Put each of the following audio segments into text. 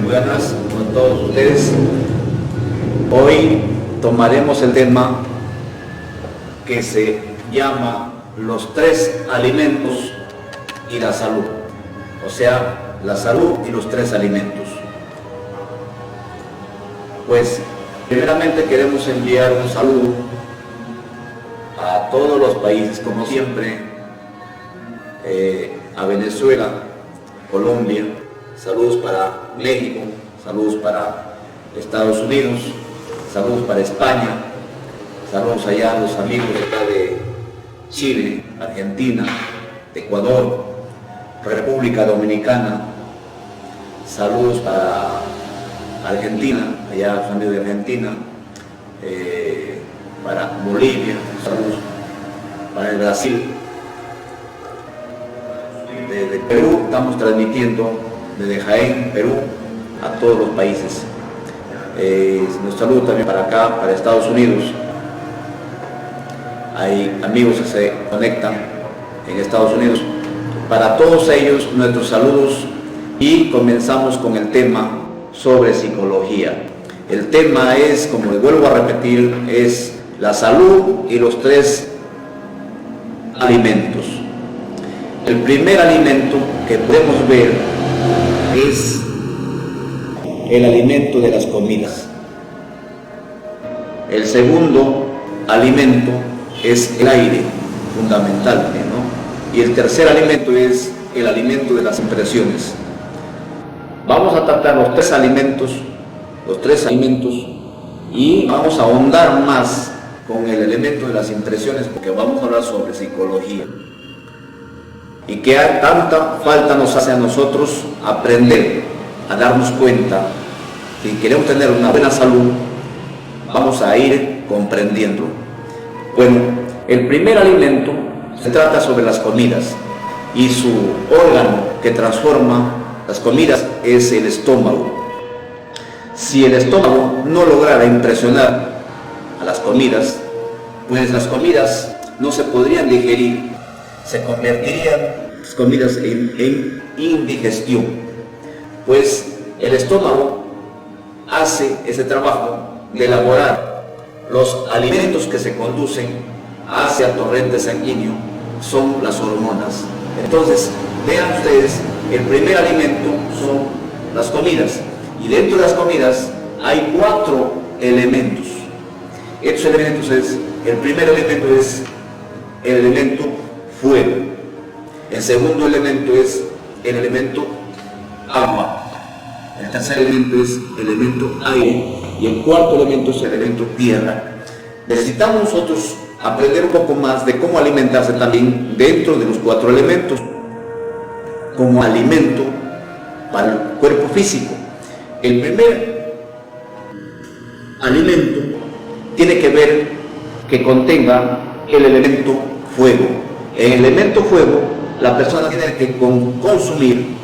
buenas con todos ustedes. Hoy tomaremos el tema que se llama los tres alimentos y la salud. O sea, la salud y los tres alimentos. Pues, primeramente queremos enviar un saludo a todos los países, como siempre, a Venezuela, Colombia, saludos para México, saludos para Estados Unidos, saludos para España, saludos allá a los amigos de acá de Chile, Argentina, Ecuador, República Dominicana, saludos para Argentina, allá los amigos de Argentina, para Bolivia, saludos para el Brasil. Desde Perú estamos transmitiendo desde Jaén, Perú, a todos los países. Nos saludo también para acá, para Estados Unidos. Hay amigos que se conectan en Estados Unidos. Para todos ellos, nuestros saludos, y comenzamos con el tema sobre psicología. El tema es, como les vuelvo a repetir, es la salud y los tres alimentos. El primer alimento que podemos ver es el alimento de las comidas. El segundo alimento es el aire, fundamentalmente, ¿no? Y el tercer alimento es el alimento de las impresiones. Vamos a tratar los tres alimentos, y vamos a ahondar más con el elemento de las impresiones, porque vamos a hablar sobre psicología. Y que tanta falta nos hace a nosotros aprender a darnos cuenta que si queremos tener una buena salud, vamos a ir comprendiendo. Bueno, el primer alimento se trata sobre las comidas, y su órgano que transforma las comidas es el estómago. Si el estómago no lograra impresionar a las comidas, pues las comidas no se podrían digerir, se convertirían las comidas en indigestión. Pues el estómago hace ese trabajo de elaborar los alimentos que se conducen hacia el torrente sanguíneo, son las hormonas. Entonces, vean ustedes, el primer alimento son las comidas, y dentro de las comidas hay 4 elementos. Estos elementos el primer elemento es el elemento fuego, el segundo elemento es el elemento agua, el tercer elemento es el elemento aire, y el cuarto elemento es el elemento tierra. Necesitamos nosotros aprender un poco más de cómo alimentarse también dentro de los 4 elementos, como alimento para el cuerpo físico. El primer alimento tiene que ver que contenga el elemento fuego. En el elemento fuego, la persona tiene que consumir,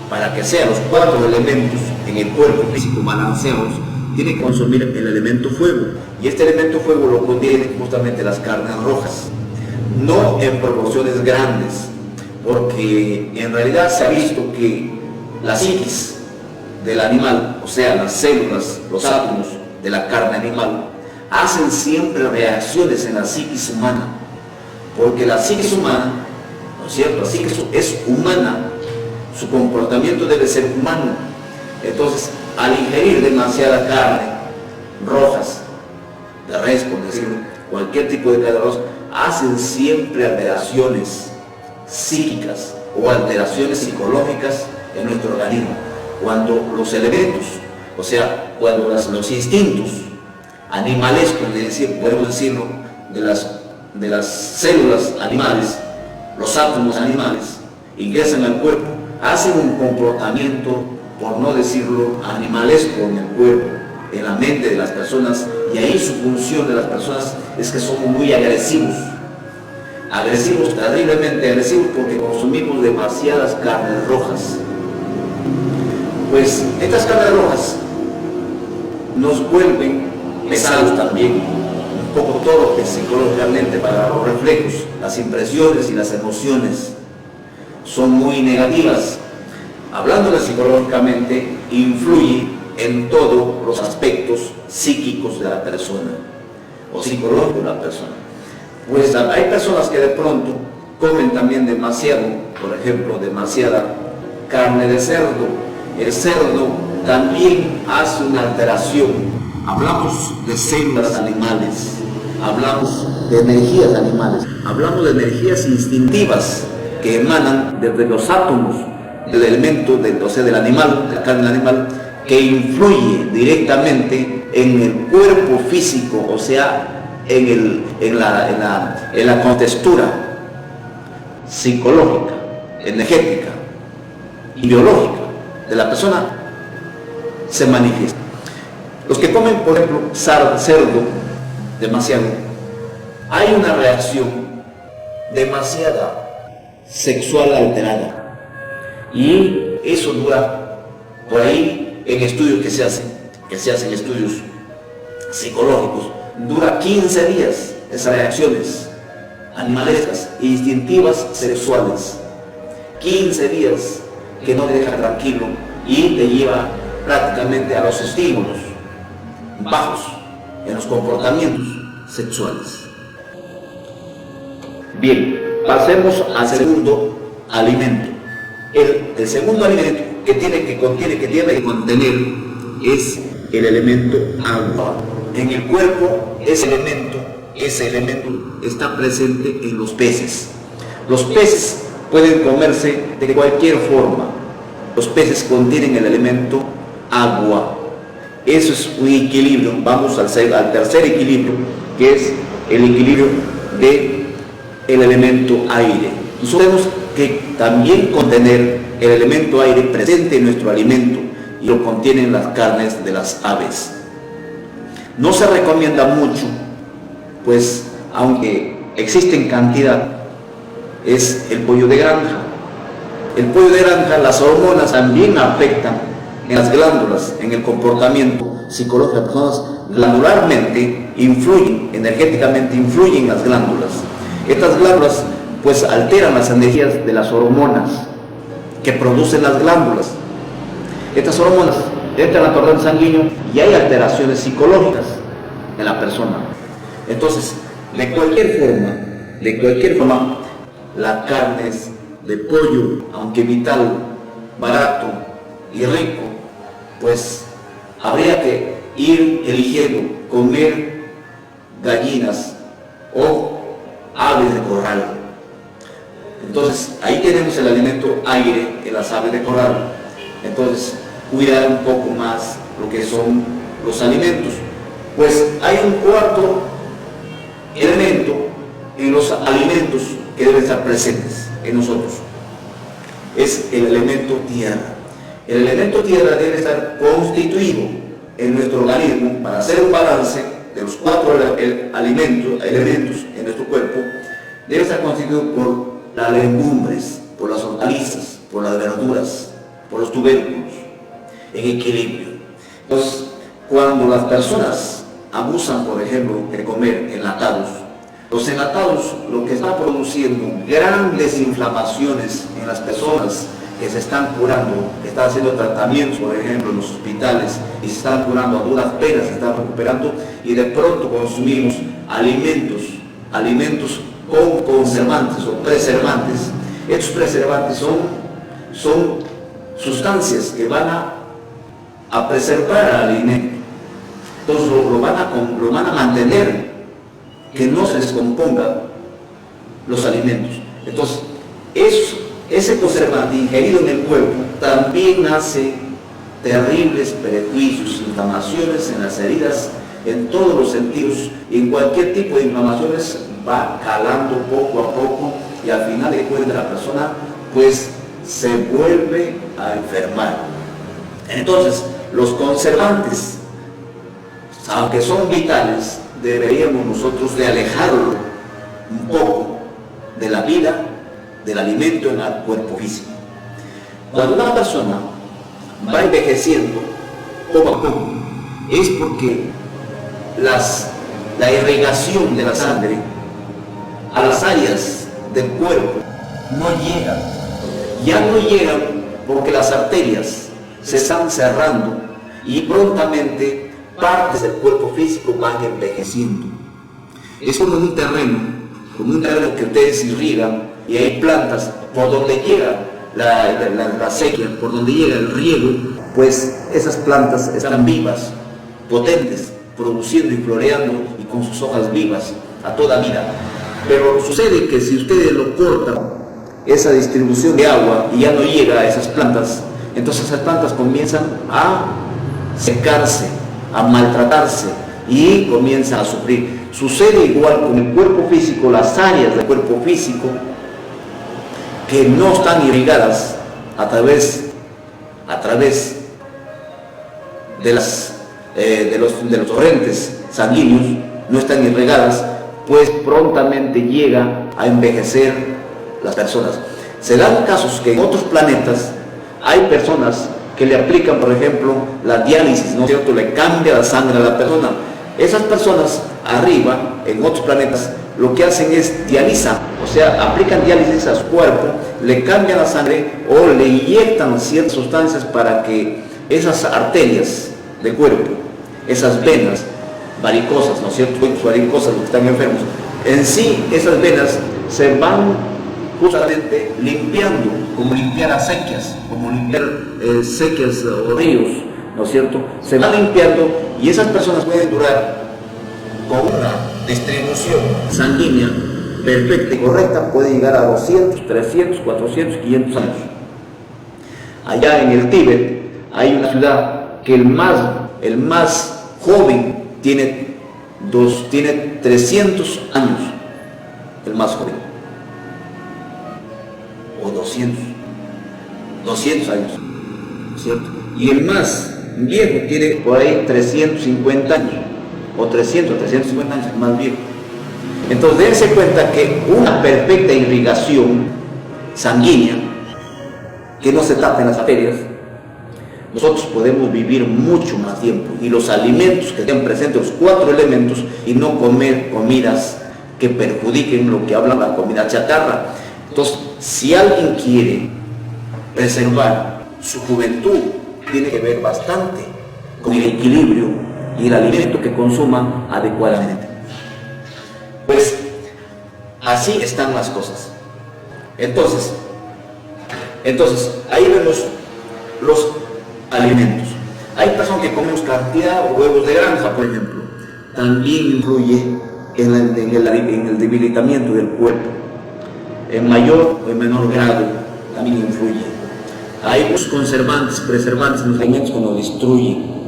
para que sean los 4 elementos en el cuerpo físico balanceados, tiene que consumir el elemento fuego. Y este elemento fuego lo contienen justamente las carnes rojas, no en proporciones grandes, porque en realidad se ha visto que la psiquis del animal, o sea, las células, los átomos de la carne animal, hacen siempre reacciones en la psiquis humana, porque la psiquis humana, ¿no es cierto? La psiquis es humana, su comportamiento debe ser humano. Entonces, al ingerir demasiada carne rojas, de res, por decirlo, cualquier tipo de carne roja, hacen siempre alteraciones psíquicas o alteraciones psicológicas en nuestro organismo. Cuando los elementos, o sea, cuando los instintos animalescos, podemos decirlo, de las células animales, los átomos animales, ingresan al cuerpo, hacen un comportamiento, por no decirlo, animalesco en el cuerpo, en la mente de las personas, y ahí su función de las personas es que somos muy agresivos, terriblemente agresivos, porque consumimos demasiadas carnes rojas. Pues estas carnes rojas nos vuelven pesados también, un poco torpes psicológicamente para los reflejos, las impresiones y las emociones son muy negativas. hablándole psicológicamente, influye en todos los aspectos psíquicos de la persona o psicológicos de la persona. Pues hay personas que de pronto comen también demasiado, por ejemplo, demasiada carne de cerdo. El cerdo también hace una alteración. Hablamos de células animales, hablamos de energías animales, hablamos de energías instintivas que emanan desde los átomos del elemento, del animal, de la carne del animal, que influye directamente en el cuerpo físico, o sea, en la contextura psicológica, energética y biológica de la persona, se manifiesta. Los que comen, por ejemplo, cerdo demasiado, hay una reacción demasiada sexual alterada, y eso dura por ahí en estudios que se hacen estudios psicológicos, dura 15 días esas reacciones animalescas, instintivas, sexuales, 15 días que no te deja tranquilo y te lleva prácticamente a los estímulos bajos en los comportamientos sexuales. Bien, pasemos al segundo alimento. El segundo alimento que tiene que contener es el elemento agua. En el cuerpo ese elemento está presente en los peces. Los peces pueden comerse de cualquier forma. Los peces contienen el elemento agua. Eso es un equilibrio. Vamos al tercer equilibrio, que es el equilibrio del elemento aire. Nosotros tenemos que también contener el elemento aire presente en nuestro alimento, y lo contienen las carnes de las aves. No se recomienda mucho, pues aunque existe en cantidad, es el pollo de granja. El pollo de granja, las hormonas también afectan en las glándulas, en el comportamiento psicológico de las personas. Glandularmente influyen, energéticamente influyen las glándulas. Estas glándulas pues alteran las energías de las hormonas que producen las glándulas. Estas hormonas entran al torrente sanguíneo y hay alteraciones psicológicas en la persona. Entonces, de cualquier forma, la carne de pollo, aunque vital, barato y rico, pues habría que ir eligiendo comer gallinas o aves de corral. Entonces, ahí tenemos el alimento aire en las aves de corral. Entonces, cuidar un poco más lo que son los alimentos. Pues hay un cuarto elemento en los alimentos que deben estar presentes en nosotros. Es el elemento tierra. El elemento tierra debe estar constituido en nuestro organismo para hacer un balance de los 4 elementos en nuestro cuerpo. Debe estar constituido por las legumbres, por las hortalizas, por las verduras, por los tubérculos, en equilibrio. Entonces, cuando las personas abusan, por ejemplo, de comer enlatados, los enlatados lo que está produciendo grandes inflamaciones en las personas que se están curando, que están haciendo tratamientos, por ejemplo, en los hospitales, y se están curando a duras penas, se están recuperando, y de pronto consumimos alimentos con conservantes o preservantes. Estos preservantes son sustancias que van a preservar al alimento. Entonces lo van a mantener que no se descompongan los alimentos. Entonces, ese conservante ingerido en el cuerpo también hace terribles prejuicios, inflamaciones en las heridas, en todos los sentidos, y en cualquier tipo de inflamaciones va calando poco a poco, y al final de cuentas la persona pues se vuelve a enfermar. Entonces, los conservantes, aunque son vitales, deberíamos nosotros de alejarlo un poco de la vida, del alimento en el cuerpo físico. Cuando una persona va envejeciendo poco a poco, es porque la irrigación de la sangre a las áreas del cuerpo no llega, ya no llegan porque las arterias se están cerrando y prontamente partes del cuerpo físico van envejeciendo. Es como un terreno que ustedes irrigan y hay plantas por donde llega la sequía, por donde llega el riego, pues esas plantas están vivas, potentes, produciendo y floreando y con sus hojas vivas a toda vida. Pero sucede que si ustedes lo cortan, esa distribución de agua y ya no llega a esas plantas, entonces esas plantas comienzan a secarse, a maltratarse y comienzan a sufrir. Sucede igual con el cuerpo físico, las áreas del cuerpo físico que no están irrigadas a través de los torrentes sanguíneos, no están irrigadas, pues prontamente llega a envejecer las personas. Se dan casos que en otros planetas hay personas que le aplican, por ejemplo, la diálisis, ¿no es cierto? Le cambia la sangre a la persona. Esas personas arriba, en otros planetas, lo que hacen es dializan, o sea, aplican diálisis a su cuerpo, le cambian la sangre o le inyectan ciertas sustancias para que esas arterias del cuerpo, esas venas varicosas, ¿no es cierto? Varicosas, los que están enfermos, en sí esas venas se van justamente limpiando, como limpiar acequias, como limpiar sequías o ríos, ¿no es cierto? Se van limpiando y esas personas pueden durar con una distribución sanguínea perfecta y correcta, puede llegar a 200, 300, 400, 500 años. Allá en el Tíbet hay una ciudad que el más joven tiene 300 años, el más joven, o 200 años, ¿cierto? Y el más viejo tiene por ahí 350 años, o 350 años, el más viejo. Entonces dense cuenta que una perfecta irrigación sanguínea, que no se tapen las arterias, nosotros podemos vivir mucho más tiempo, y los alimentos que estén presentes, los 4 elementos, y no comer comidas que perjudiquen lo que habla la comida chatarra. Entonces, si alguien quiere preservar su juventud, tiene que ver bastante con el equilibrio y el alimento que consuma adecuadamente. Pues así están las cosas. Entonces ahí vemos los alimentos. Hay personas que comemos cantidad de huevos de granja, por ejemplo. También influye en el debilitamiento del cuerpo. En mayor o en menor grado también influye. Hay unos conservantes, preservantes en los alimentos que nos destruyen.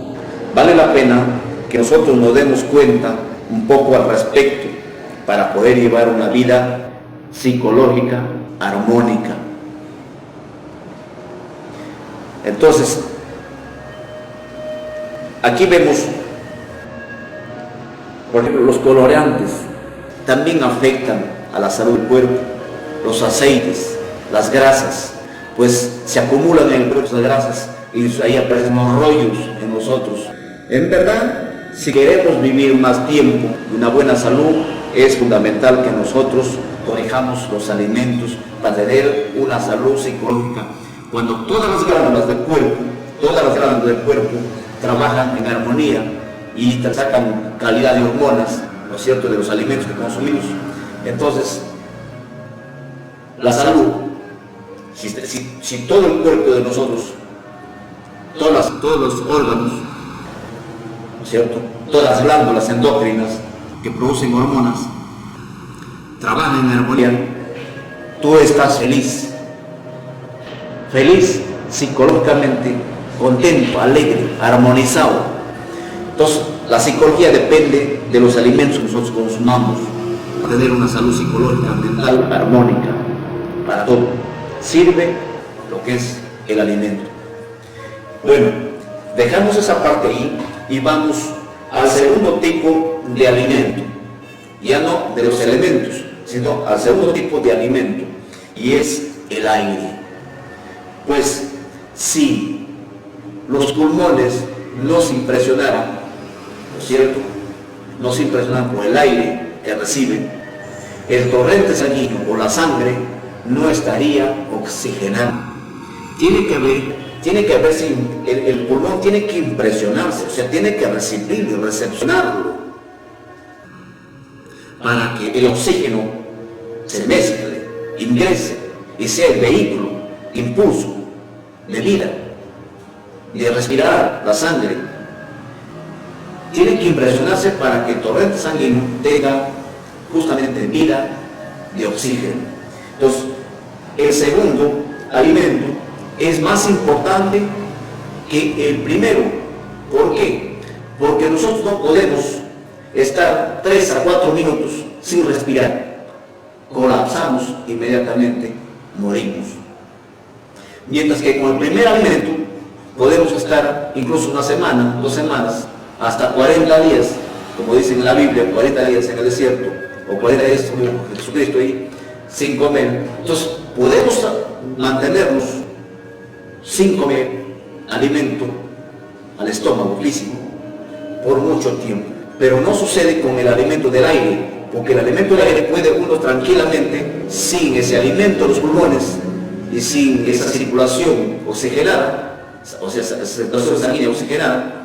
Vale la pena que nosotros nos demos cuenta un poco al respecto para poder llevar una vida psicológica, armónica. Entonces, aquí vemos, por ejemplo, los colorantes también afectan a la salud del cuerpo. Los aceites, las grasas, pues se acumulan en el cuerpo las grasas y ahí aparecen los rollos en nosotros. En verdad, si queremos vivir más tiempo y una buena salud, es fundamental que nosotros corrijamos los alimentos para tener una salud psicológica. Cuando todas las glándulas del cuerpo trabajan en armonía y sacan calidad de hormonas, ¿no es cierto?, de los alimentos que consumimos, entonces la salud, si todo el cuerpo de nosotros, todos los órganos, ¿no es cierto?, todas las glándulas endócrinas que producen hormonas trabajan en armonía, tú estás feliz psicológicamente, contento, alegre, armonizado. Entonces, la psicología depende de los alimentos que nosotros consumamos para tener una salud psicológica, mental, armónica, para todo. Sirve lo que es el alimento. Bueno, dejamos esa parte ahí y vamos al segundo tipo de alimento, ya no de los elementos, sino al segundo tipo de alimento, y es el aire. Pues si los pulmones nos impresionaran, ¿no es cierto?, nos impresionan por el aire que reciben, el torrente sanguíneo o la sangre no estaría oxigenada. tiene que haber, el pulmón tiene que impresionarse, o sea, tiene que recibirlo y recepcionarlo para que el oxígeno se mezcle, ingrese y sea el vehículo, impulso de vida, de respirar la sangre. Tiene que impresionarse para que el torrente sanguíneo tenga justamente vida de oxígeno. Entonces, el segundo alimento es más importante que el primero. ¿Por qué? Porque nosotros no podemos estar 3 a 4 minutos sin respirar. Colapsamos inmediatamente, morimos. Mientras que con el primer alimento podemos estar incluso una semana, 2 semanas, hasta 40 días, como dice en la Biblia, 40 días en el desierto, o 40 días como Jesucristo ahí, sin comer. Entonces, podemos mantenernos sin comer alimento al estómago físico por mucho tiempo. Pero no sucede con el alimento del aire, porque el alimento del aire puede uno tranquilamente, sin ese alimento de los pulmones y sin esa circulación oxigenada, o sea, esa circulación sanguínea oxigenada,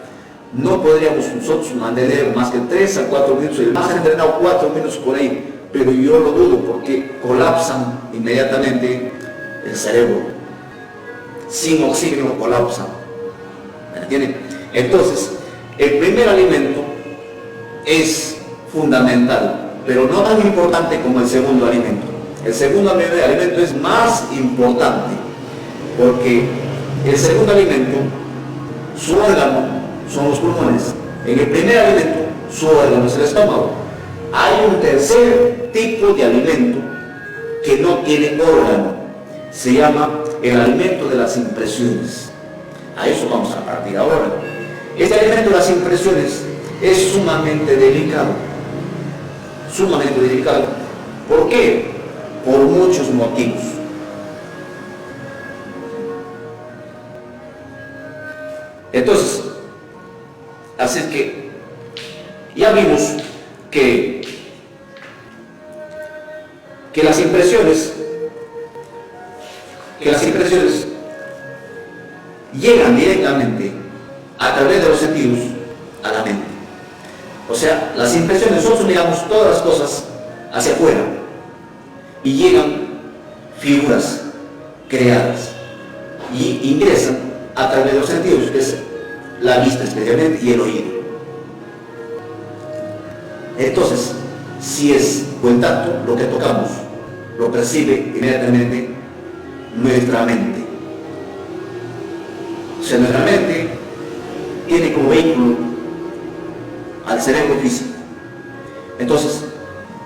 no podríamos nosotros mantener más que 3 a 4 minutos, el más entrenado 4 minutos por ahí, pero yo lo dudo porque colapsan inmediatamente el cerebro. Sin oxígeno colapsan. ¿Me entienden? Entonces, el primer alimento es fundamental, pero no tan importante como el segundo alimento. El segundo alimento es más importante porque el segundo alimento, su órgano son los pulmones. En el primer alimento, su órgano es el estómago. Hay un tercer tipo de alimento que no tiene órgano. Se llama el alimento de las impresiones. A eso vamos a partir ahora. Este alimento de las impresiones es sumamente delicado. Sumamente delicado. ¿Por qué? Por muchos motivos. Entonces, así que ya vimos que las impresiones llegan directamente a través de los sentidos a la mente. O sea, las impresiones, nosotros miramos todas las cosas hacia afuera y llegan figuras creadas y ingresan a través de los sentidos, que es la vista especialmente y el oído. Entonces, si es buen tacto, lo que tocamos lo percibe inmediatamente nuestra mente. O sea, nuestra mente tiene como vehículo al cerebro físico. Entonces,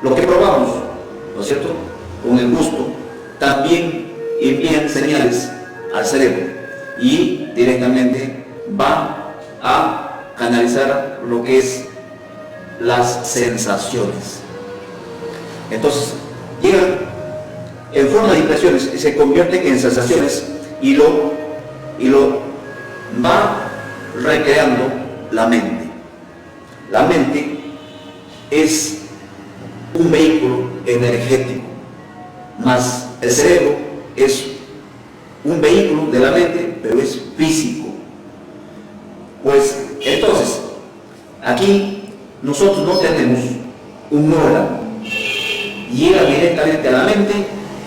lo que probamos, ¿no es cierto?, con el gusto, también envían señales al cerebro y directamente va a canalizar lo que es las sensaciones. Entonces, llegan en forma de impresiones y se convierten en sensaciones y lo va recreando la mente. La mente es un vehículo energético, más el cerebro es un vehículo de la mente, pero es físico. Pues entonces, aquí nosotros no tenemos un órgano. Llega directamente a la mente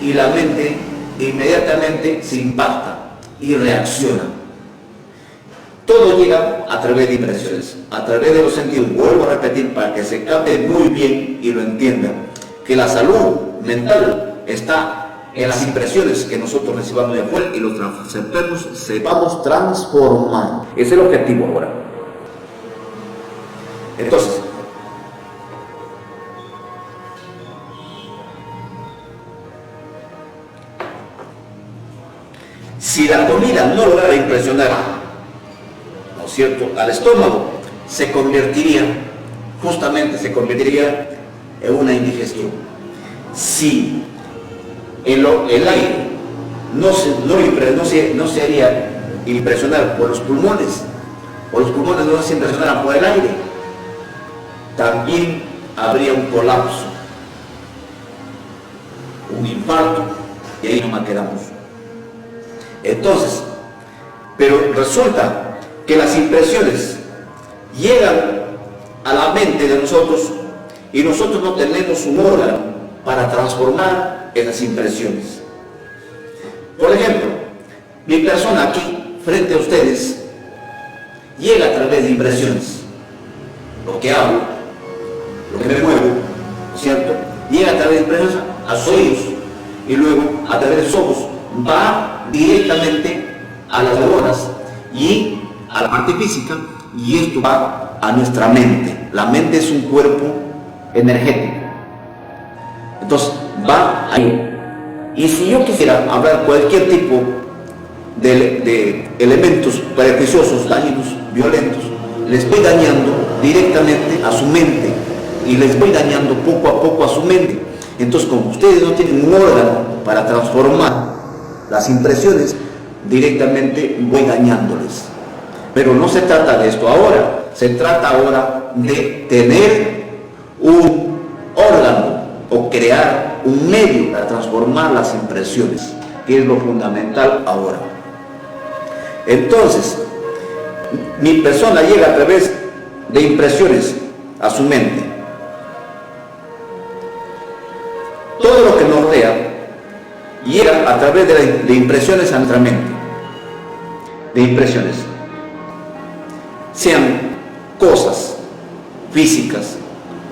y la mente inmediatamente se impacta y reacciona. Todo llega a través de impresiones, a través de los sentidos. Vuelvo a repetir para que se capte muy bien y lo entiendan, que la salud mental está en las impresiones que nosotros recibamos de afuera y los sepamos transformar. Ese es el objetivo ahora. Entonces, si la comida no lograra impresionar, ¿no es cierto?, al estómago, se convertiría en una indigestión. Si el aire no se haría impresionar por los pulmones, o los pulmones no se impresionaran por el aire, también habría un colapso, un infarto, y ahí nomás quedamos. Entonces, pero resulta que las impresiones llegan a la mente de nosotros y nosotros no tenemos un órgano para transformar esas impresiones. Por ejemplo, mi persona aquí, frente a ustedes, llega a través de impresiones. Lo que hablo, lo que me muevo, ¿no es cierto? Llega a través de impresiones a sus oídos y luego a través de sus ojos va directamente a las neuronas y a la parte física, y esto va a nuestra mente. La mente es un cuerpo energético. Entonces va ahí. Y si yo quisiera hablar cualquier tipo de elementos perniciosos, dañinos, violentos, les voy dañando directamente a su mente y les voy dañando poco a poco a su mente. Entonces, como ustedes no tienen un órgano para transformar las impresiones, directamente voy dañándoles. Pero no se trata de esto ahora, se trata ahora de tener un órgano o crear un medio para transformar las impresiones, que es lo fundamental ahora. Entonces, mi persona llega a través de impresiones a su mente. Todo lo que nos rodea llega a través de impresiones a nuestra mente. De impresiones. Sean cosas físicas,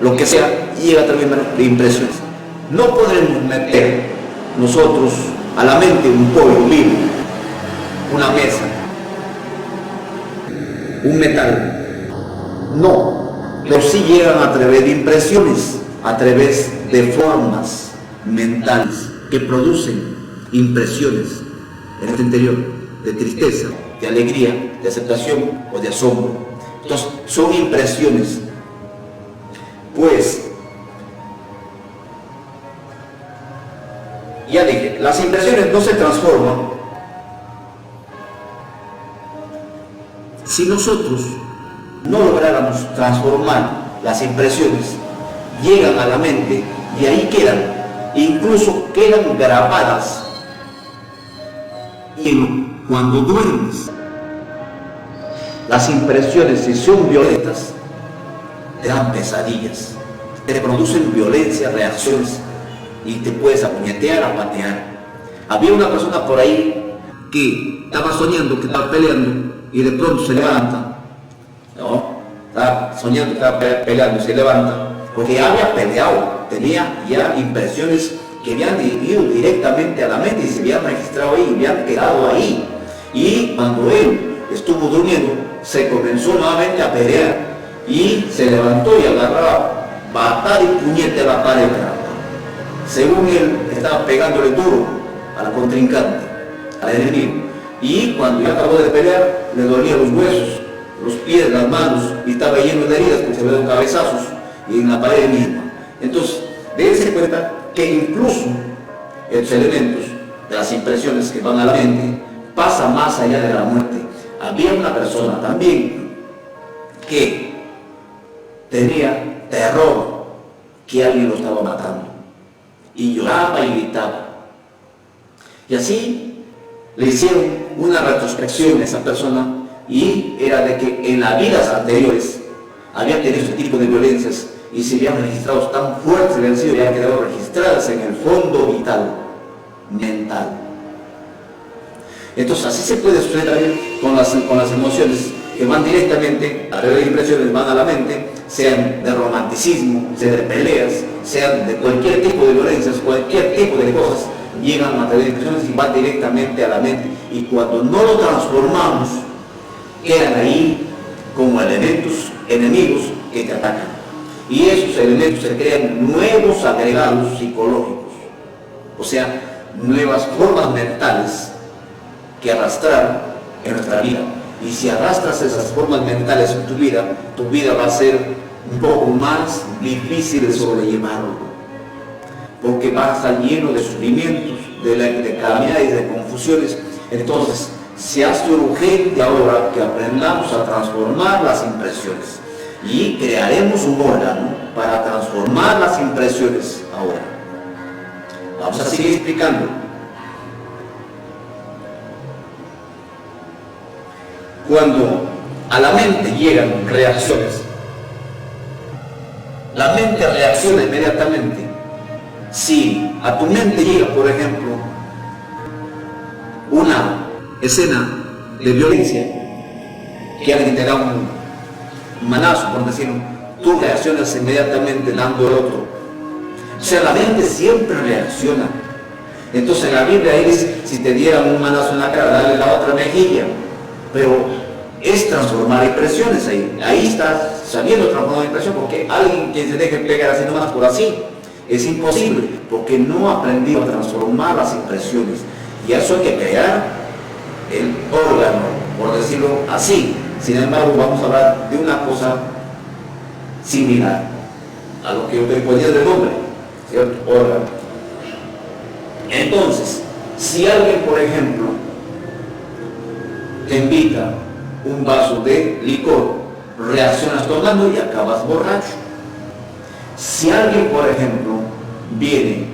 lo que sea, llega a través de impresiones. No podremos meter nosotros a la mente un pollo vivo, una mesa, un metal. No, pero sí llegan a través de impresiones, a través de formas mentales que producen impresiones en el interior, de tristeza, de alegría, de aceptación o de asombro. Entonces, son impresiones. Pues, ya dije, las impresiones no se transforman si nosotros no lográramos transformar las impresiones. Llegan a la mente y ahí quedan, incluso quedan grabadas. Y cuando duermes, las impresiones, si son violentas, te dan pesadillas, te producen violencia, reacciones, y te puedes apuñetear, a patear. Había una persona por ahí que estaba soñando que estaba peleando y de pronto se levanta, ¿no? Estaba soñando que estaba peleando y se levanta porque ya había peleado, tenía ya impresiones que habían ido directamente a la mente y se habían registrado ahí, habían quedado ahí. Y cuando él estuvo durmiendo, se comenzó nuevamente a pelear y se levantó y agarraba patada y puñete a la pared. Según él, estaba pegándole duro al contrincante, al enemigo. Y cuando ya acabó de pelear, le dolían los huesos, los pies, las manos, y estaba lleno de heridas porque se le dieron cabezazos y en la pared misma. Entonces, dense cuenta que incluso los elementos de las impresiones que van a la mente pasa más allá de la muerte. Había una persona también que tenía terror que alguien lo estaba matando y lloraba y gritaba. Y así le hicieron una retrospección a esa persona y era de que en las vidas anteriores había tenido ese tipo de violencias y se habían registrado tan fuertes, habían quedado registradas en el fondo vital, mental. Entonces así se puede suceder con las emociones que van directamente a través de impresiones, van a la mente, sean de romanticismo, sean de peleas, sean de cualquier tipo de violencias, cualquier tipo de cosas, llegan a través de impresiones y van directamente a la mente. Y cuando no lo transformamos, quedan ahí como elementos enemigos que te atacan. Y esos elementos se crean nuevos agregados psicológicos, o sea, nuevas formas mentales que arrastrar en nuestra vida. Y si arrastras esas formas mentales en tu vida va a ser un poco más difícil de sobrellevarlo, porque va a estar lleno de sufrimientos, de calamidades, de confusiones. Entonces, se hace urgente ahora que aprendamos a transformar las impresiones y crearemos un órgano para transformar las impresiones ahora. Vamos a seguir explicando. cuando a la mente llegan reacciones, la mente reacciona inmediatamente. Si a tu mente llega, por ejemplo, una escena de violencia, que alguien te da un manazo, por decirlo, tú reaccionas inmediatamente dando el otro. O sea, la mente siempre reacciona. Entonces en la Biblia ahí dice, si te dieran un manazo en la cara, dale la otra mejilla. Pero es transformar impresiones ahí. Ahí está sabiendo transformar impresión, porque alguien que se deje pegar así nomás por así, es imposible, porque no ha aprendido a transformar las impresiones. Y eso hay que crear el órgano, por decirlo así. Sin embargo, vamos a hablar de una cosa similar a lo que yo te ponía de nombre, ¿cierto? Órgano. Entonces, si alguien, por ejemplo, te invita un vaso de licor, reaccionas tomando y acabas borracho. Si alguien, por ejemplo, viene,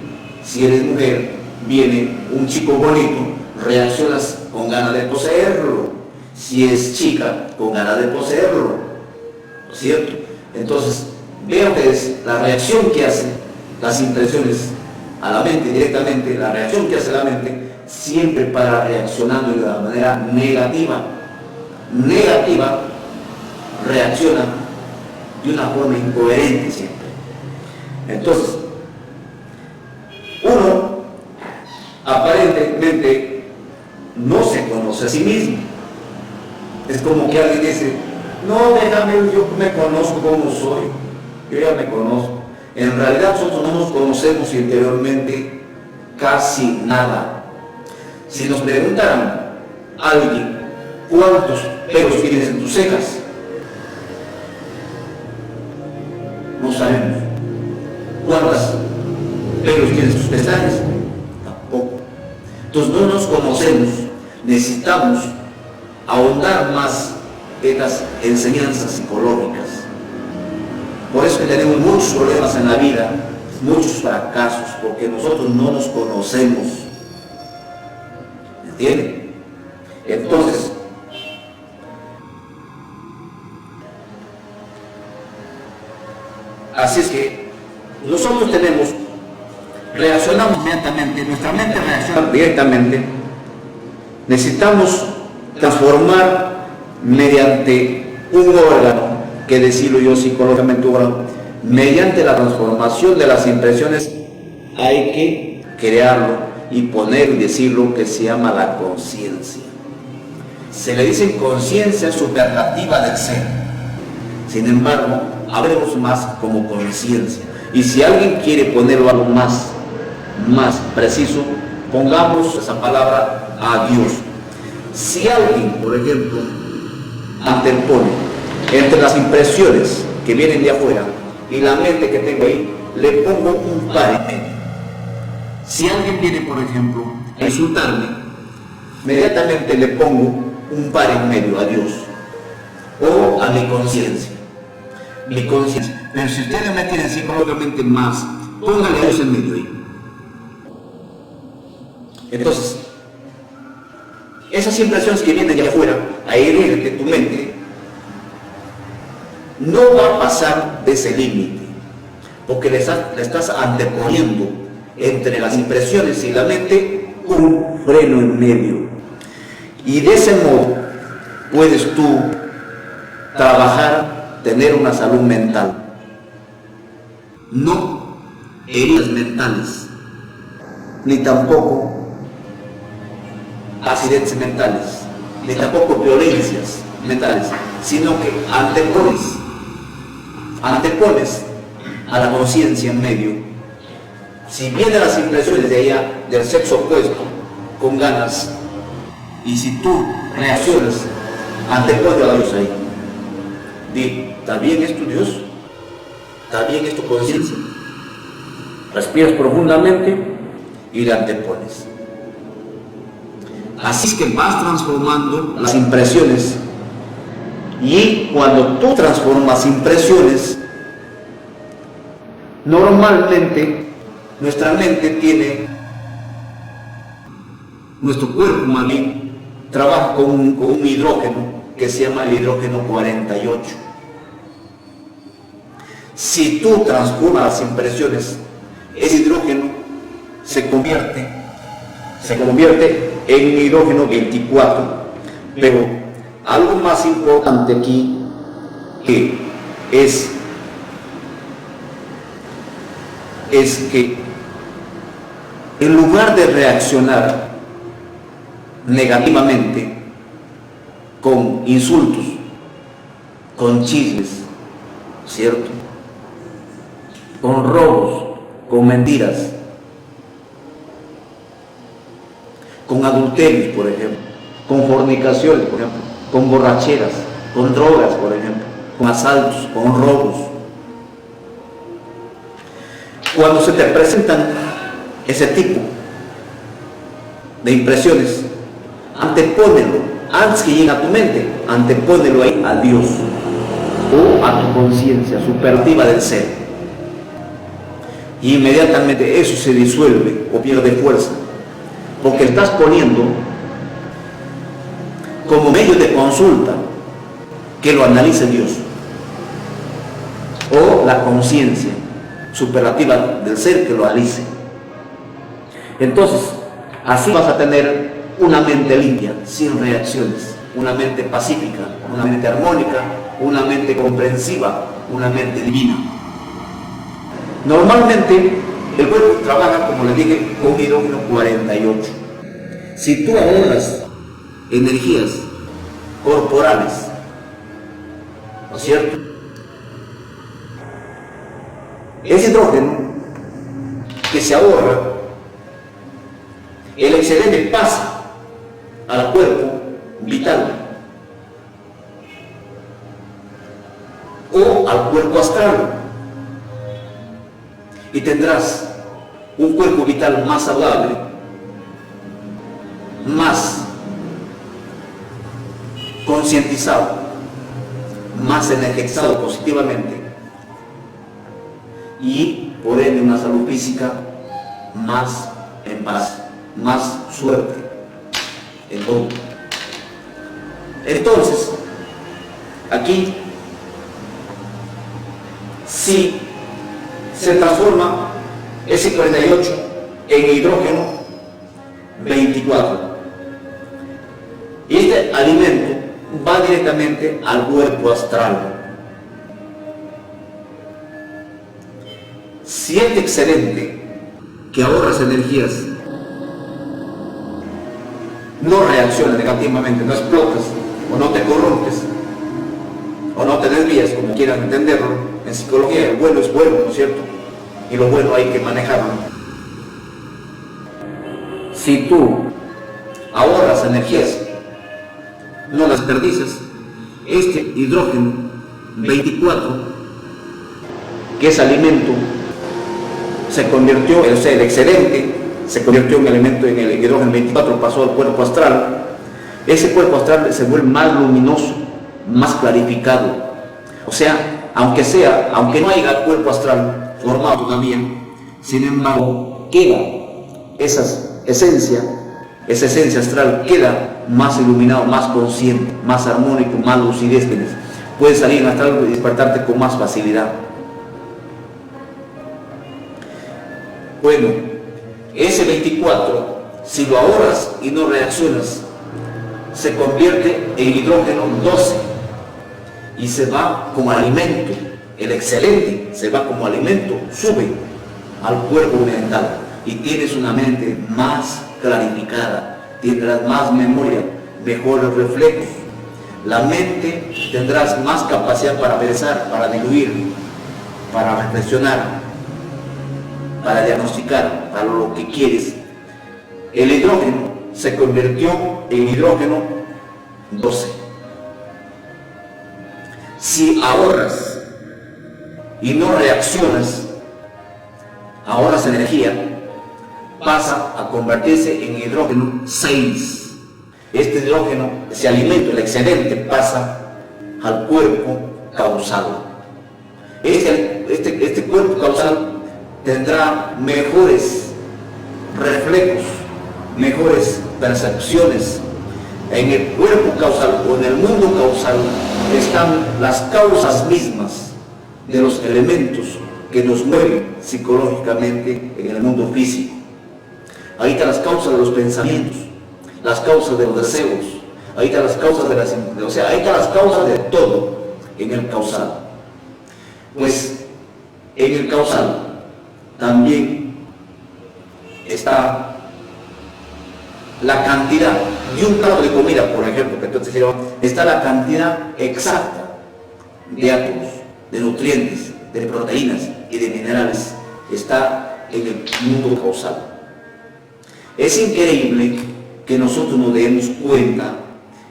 si eres mujer, viene un chico bonito, reaccionas con ganas de poseerlo. Si es chica, con ganas de poseerlo, ¿cierto? Entonces, vean ustedes la reacción que hace, las impresiones a la mente directamente, la reacción que hace la mente, siempre para reaccionando de la manera negativa. Negativa, reacciona de una forma incoherente siempre. Entonces, uno aparentemente no se conoce a sí mismo. Es como que alguien dice, no, déjame, yo me conozco como soy, yo ya me conozco. En realidad nosotros no nos conocemos interiormente casi nada. Si nos preguntaran a alguien, ¿cuántos pelos tienes en tus cejas? No sabemos. ¿Cuántos pelos tienes en tus pestañas? Tampoco. Entonces no nos conocemos. Necesitamos ahondar más en las enseñanzas psicológicas. Por eso que tenemos muchos problemas en la vida, muchos fracasos, porque nosotros no nos conocemos. ¿Me entienden? Entonces, así es que nosotros reaccionamos inmediatamente, nuestra mente reacciona directamente. Necesitamos transformar mediante un órgano, que decirlo yo psicológicamente, mediante la transformación de las impresiones, hay que crearlo y poner y decir lo que se llama la conciencia. Se le dice conciencia superlativa del ser. Sin embargo, hablemos más como conciencia. Y si alguien quiere ponerlo algo más preciso, pongamos esa palabra a Dios. Si alguien, por ejemplo, antepone entre las impresiones que vienen de afuera y la mente que tengo ahí, le pongo un par en medio. Si alguien viene, por ejemplo, a insultarme, inmediatamente le pongo un par en medio a Dios o a mi conciencia. Mi conciencia. Pero si ustedes me quieren psicológicamente más, pónganle a Dios en medio ahí. Entonces, esas impresiones que vienen de afuera a herirte tu mente, no va a pasar de ese límite, porque le estás anteponiendo entre las impresiones y la mente un freno en medio. Y de ese modo puedes tú trabajar, tener una salud mental, no heridas mentales, ni tampoco accidentes mentales, ni tampoco violencias mentales, sino que antepones a la conciencia en medio. Si vienen las impresiones de allá, del sexo opuesto, con ganas, y si tú reaccionas, antepones a Dios ahí. Di, ¿está bien esto, Dios? ¿Está bien esto, conciencia? Respiras profundamente y le antepones. Así es que vas transformando las impresiones. Y cuando tú transformas impresiones, normalmente nuestra mente tiene, nuestro cuerpo más bien, trabaja con un hidrógeno que se llama el hidrógeno 48. Si tú transformas las impresiones, ese hidrógeno se convierte en hidrógeno 24. Pero algo más importante aquí es que en lugar de reaccionar negativamente con insultos, con chismes, ¿cierto?, con robos, con mentiras, con adulterios, por ejemplo, con fornicaciones, por ejemplo, con borracheras, con drogas, por ejemplo, con asaltos, con robos. Cuando se te presentan ese tipo de impresiones, antepónelo, antes que llegue a tu mente, antepónelo ahí a Dios o a tu conciencia superativa del ser. Y inmediatamente eso se disuelve o pierde fuerza, porque estás poniendo como medio de consulta que lo analice Dios o la conciencia superativa del ser que lo analice. Entonces, así vas a tener una mente limpia, sin reacciones, una mente pacífica, una mente armónica, una mente comprensiva, una mente divina. Normalmente el cuerpo trabaja, como les dije, con hidrógeno 48. Si tú ahorras energías corporales, ¿no es cierto?, ese hidrógeno que se ahorra, el excedente pasa al cuerpo vital o al cuerpo astral y tendrás un cuerpo vital más saludable, más concientizado, más energizado positivamente y por ende una salud física más en paz, más suerte en todo. Entonces, aquí si se transforma ese 48 en hidrógeno 24 y este alimento va directamente al cuerpo astral. Si este excedente que ahorras energías no reacciona negativamente, no explotas o no te corrompes o no te desvías, como quieran entenderlo, en psicología el bueno es bueno, ¿no es cierto?, y lo bueno hay que manejarlo. Si tú ahorras energías, no las desperdicias, este hidrógeno 24, que es alimento, se convirtió, o sea, el excedente se convirtió en alimento, en el hidrógeno 24, pasó al cuerpo astral. Ese cuerpo astral se vuelve más luminoso, más clarificado. O sea, aunque no haya cuerpo astral formado todavía, sin embargo, queda esa esencia astral, queda más iluminado, más consciente, más armónico, más lucidez. Puedes salir en astral y despertarte con más facilidad. Bueno, ese 24, si lo ahorras y no reaccionas, se convierte en hidrógeno 12 y se va como alimento. El excelente se va como alimento, sube al cuerpo mental y tienes una mente más clarificada, tendrás más memoria, mejores reflejos. La mente tendrás más capacidad para pensar, para diluir, para reflexionar, para diagnosticar, para lo que quieres. El hidrógeno se convirtió en hidrógeno 12. Si ahorras y no reaccionas, ahorras energía, pasa a convertirse en hidrógeno 6. Este hidrógeno, ese alimento, el excedente, pasa al cuerpo causal. Este cuerpo causal tendrá mejores reflejos, mejores percepciones, En el cuerpo causal o en el mundo causal están las causas mismas de los elementos que nos mueven psicológicamente en el mundo físico. Ahí están las causas de los pensamientos, las causas de los deseos, ahí están las causas de las... O sea, ahí están las causas de todo en el causal. Pues en el causal también está la cantidad de un plato de comida, por ejemplo, que entonces está la cantidad exacta de átomos, de nutrientes, de proteínas y de minerales, está en el mundo causal. Es increíble que nosotros nos demos cuenta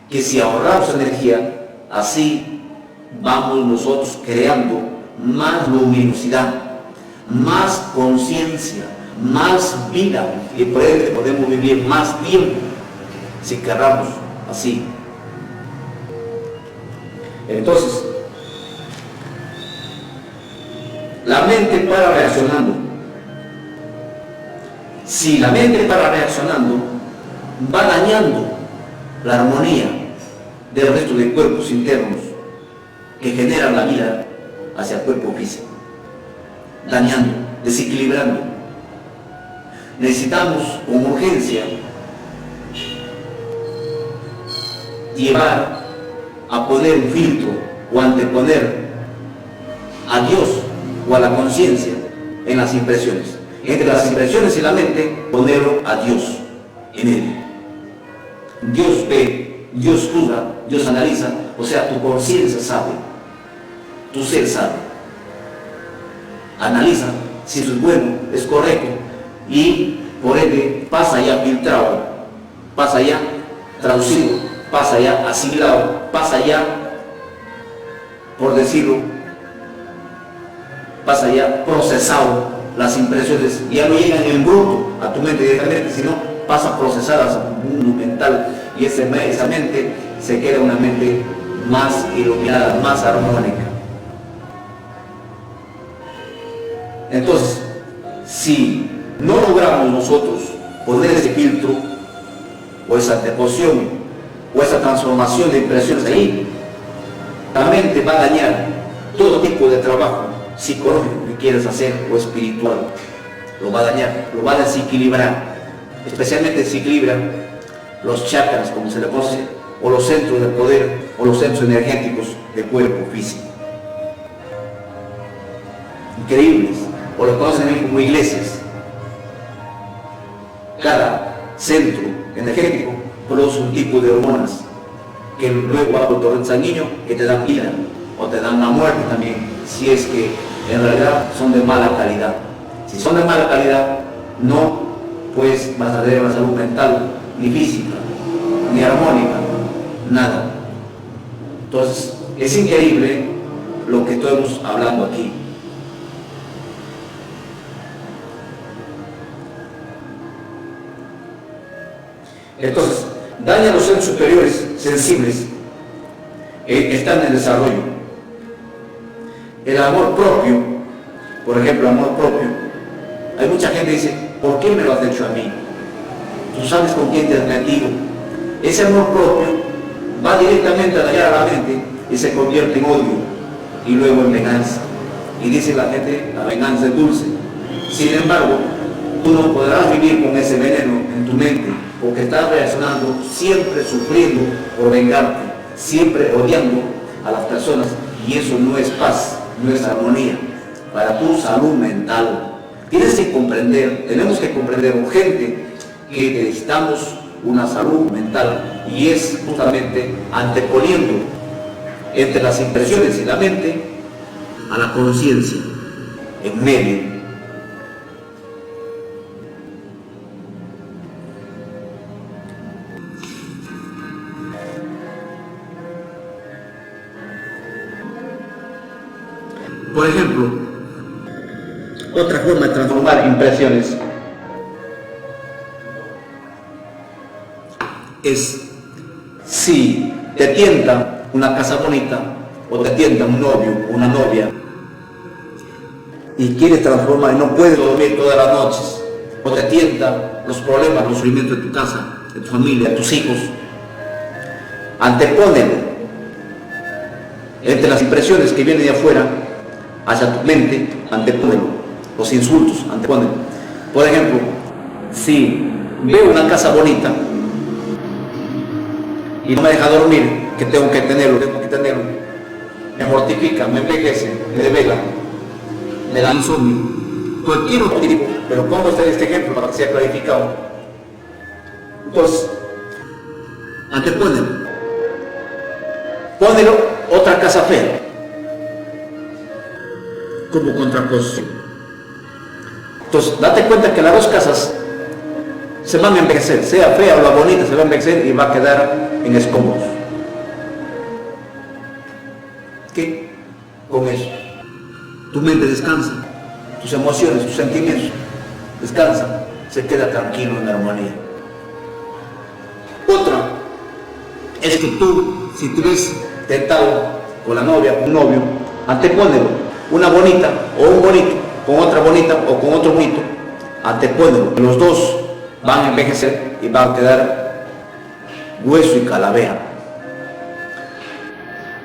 que si ahorramos energía, así vamos nosotros creando más luminosidad, más conciencia, más vida, y por ende podemos vivir más tiempo si querramos así. Entonces, la mente para reaccionando. Si la mente para reaccionando, va dañando la armonía del resto de cuerpos internos que generan la vida hacia el cuerpo físico, dañando, desequilibrando. Necesitamos con urgencia llevar a poner un filtro o anteponer a Dios o a la conciencia en las impresiones. Entre las impresiones y la mente, ponerlo a Dios en él. Dios ve, Dios juzga, Dios analiza, o sea, tu conciencia sabe, tu ser sabe. Analiza si eso es bueno, es correcto, y por ende pasa ya filtrado, pasa ya traducido, pasa ya asimilado, pasa ya, por decirlo, pasa ya procesado. Las impresiones ya no llegan en bruto a tu mente directamente, sino pasa procesadas a un mundo mental, y esa mente se queda una mente más iluminada, más armónica. Entonces, si no logramos nosotros poner ese filtro o esa anteposición o esa transformación de impresiones ahí, la mente va a dañar todo tipo de trabajo psicológico que quieras hacer o espiritual. Lo va a dañar, lo va a desequilibrar. Especialmente desequilibra los chakras, como se le conoce, o los centros de poder o los centros energéticos del cuerpo físico. Increíbles, o lo conocen también como iglesias. Cada centro energético produce un tipo de hormonas que luego va al torrente sanguíneo que te dan vida o te dan la muerte también, si es que en realidad son de mala calidad. Si son de mala calidad, no pues vas a tener una salud mental, ni física, ni armónica, nada. Entonces, es increíble lo que estamos hablando aquí. Entonces, daña los seres superiores sensibles que están en desarrollo. El amor propio, por ejemplo, amor propio. Hay mucha gente que dice, ¿por qué me lo has hecho a mí? Tú sabes con quién te has metido. Ese amor propio va directamente a dañar a la mente y se convierte en odio y luego en venganza. Y dice la gente, la venganza es dulce. Sin embargo, tú no podrás vivir con ese veneno en tu mente, porque estás reaccionando, siempre sufriendo por vengarte, siempre odiando a las personas, y eso no es paz, no es armonía para tu salud mental. Tienes que comprender, tenemos que comprender urgente que necesitamos una salud mental, y es justamente anteponiendo entre las impresiones y la mente a la conciencia en medio. Por ejemplo, otra forma de transformar impresiones es si te tienta una casa bonita o te tienta un novio o una novia y quieres transformar y no puedes dormir todas las noches, o te tienta los problemas, los sufrimientos de tu casa, de tu familia, de tus hijos, Antepónelo. Entre las impresiones que vienen de afuera hacia tu mente, antepónelo. Los insultos, antepónelo. Por ejemplo, si veo una casa bonita y no me deja dormir, que tengo que tenerlo, me mortifica, me envejece, me devela, me da insomnio. Cualquier otro tipo, pero pongo este ejemplo para que sea clarificado. Entonces, antepónelo. Pónelo otra casa fea, como contraposición. Entonces, date cuenta que las dos casas se van a envejecer, sea fea o la bonita, se va a envejecer y va a quedar en escombros. ¿Qué? Con eso, tu mente descansa, tus emociones, tus sentimientos descansan, se queda tranquilo en armonía. Otra es que tú, si te ves tentado con la novia, con un novio, antepónelo, una bonita o un bonito, con otra bonita o con otro bonito, antepónelo. Los dos van a envejecer y van a quedar hueso y calavera.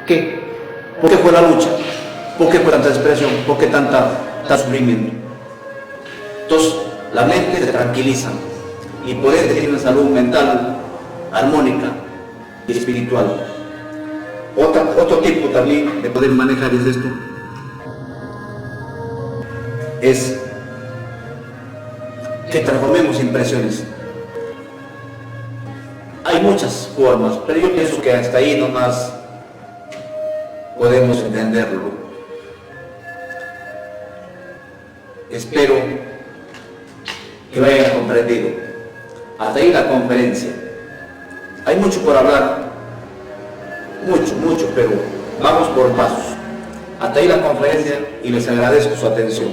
¿Qué? ¿Por qué fue la lucha? ¿Por qué fue tanta expresión? ¿Por qué tanto sufrimiento? Entonces, la mente se tranquiliza y por eso tiene una salud mental armónica y espiritual. Otro tipo también de poder manejar es esto. Es que transformemos impresiones. Hay muchas formas, pero yo pienso que hasta ahí nomás podemos entenderlo. Espero que lo hayan comprendido. Hasta ahí la conferencia. Hay mucho por hablar, mucho, pero vamos por pasos. Hasta ahí la conferencia y les agradezco su atención.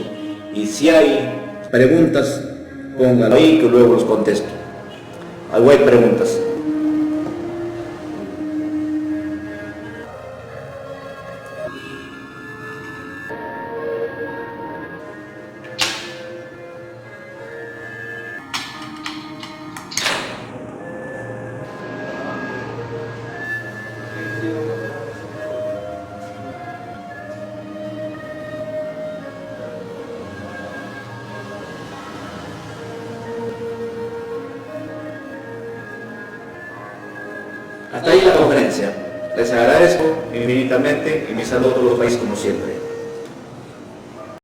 Y si hay preguntas, pónganlo ahí que luego los contesto. Ahí hay preguntas. Hasta ahí la conferencia. Les agradezco infinitamente y mi saludo a todos los países como siempre.